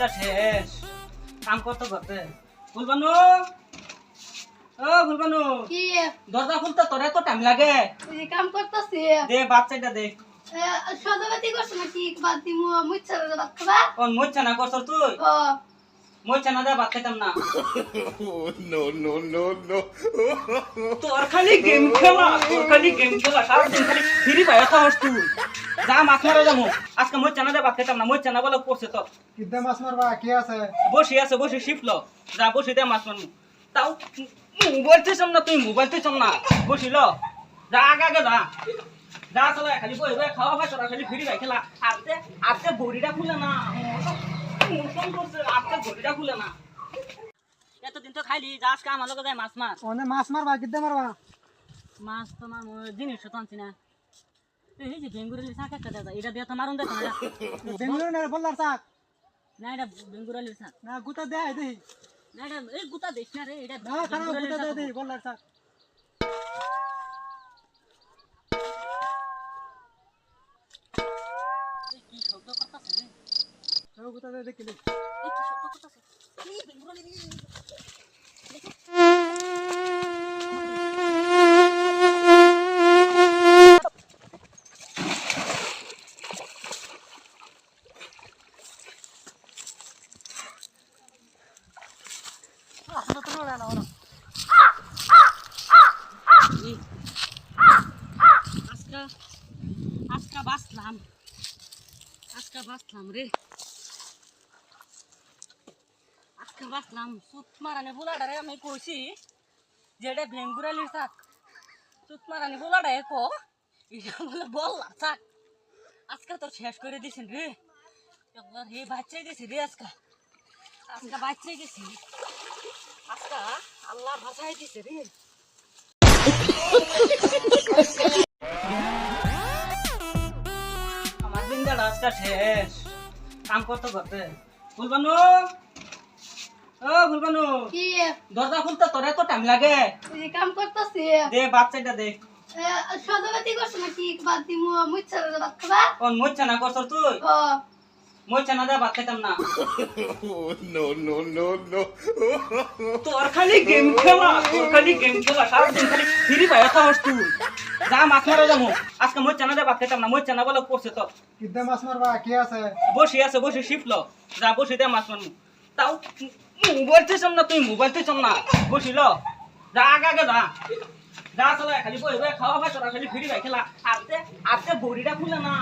আজকে শেষ কাম করতে করতে ফুলবানু ও ফুলবানু কি দরজা খুলতে তোর এত টাইম লাগে এই কাম করতেছি দে বাচ্চাটা দে সদাবাতি করছ নাকি বাদ দিমু মুচ্ছা ভাত খাবা কোন মোচ্ছা না করছ তুই ও মোচ্ছা না দে ভাত খাইতাম না No, no, no, no. তোর খালি গেম খেলা সারাদিন খালি ফ্রি ফায়ার খাওয়াস তুই যা মাছ মারা যাবো আজকে মোচ্ছা না দে ভাত খাইতাম না মোচ্ছা না বলে পড়ছে তো কিদ্দা মাছ মারবা কি আছে বসে শিখলো যা বসে দে মাছ মারমু তাও মোবাইল তুই না তুই মোবাইল তুই না বসিল যা আগে যা চলে খালি বই বই খাওয়া ভাই তোরা খালি ফ্রি ভাই খেলা আজকে বড়িটা খুলে না আজকে বড়িটা খুলে না এতদিন তো খাইলি যা আজকে আমার লোক যায় মাছ মাছ ওনে মাছ মারবা কিদ্দা মারবা মাছ তোমার জিনিস তো আনছি না এই যে বেঙ্গুরালি শাক একটা দাদা এটা দিয়ে তো মারুন দেখো না বেঙ্গুলো না বললার শাক না এটা বেঙ্গুরালির শাক না গুতা দে দেই না এটা এই গুতা দেখ না রে এটা না খারাপ গুতা দে দেই বললার শাক কি শব্দ করতেছে রে সব গুতা দে দেখিলি এই কি শব্দ করতেছে এই বেঙ্গুরালি আসলে তো না না আজকা বাঁচলাম রে আজকা বাঁচলাম সুত মারানি বোলাডারে আমি কইছি যে এটা ভেঙ্গুরালির শাক সুত মারানি বোলাডা একো এটা বলে বললাম শাক আজকা তো শেষ করে দিছেন রে একবার হে বাচ্চাই গেছি রে আজকা বাচ্চাই গেছি আজকা আল্লাহ ভাষাই দিছে রে আমার দিনটা আজকে শেষ কাম করতে করতে ফুলবানু ও ফুলবানু কি দরজা খুলতে তোর এত টাইম লাগে এই কাম করতেছি দে বাচ্চাটা দে সদাবাতি করছ নাকি বাদ দিমু মুচ্ছা ভাত খাবা কোন মোচ্ছা না করছ তুই ও মোচ্ছা না দে ভাত খাইতাম না No, no, no, no. তোর খালি গেম খেলা সারাদিন খালি ফ্রি ফায়ার খাওয়াস তুই যা মাছ মারা যাবো আজকে মোচ্ছা না দে ভাত খাইতাম না মোচ্ছা না বলে পড়ছে তো কিদ্দা মাছ মারবা কি আছে বসে শিখলো যা বসে দে মাছ মারমু তাও মোবাইল তুই না তুই মোবাইল তুই না বসিল যা আগে যা চলে খালি বই বই খাওয়া ভাই তোরা খালি ফ্রি ভাই খেলা আজকে বড়িটা খুলে না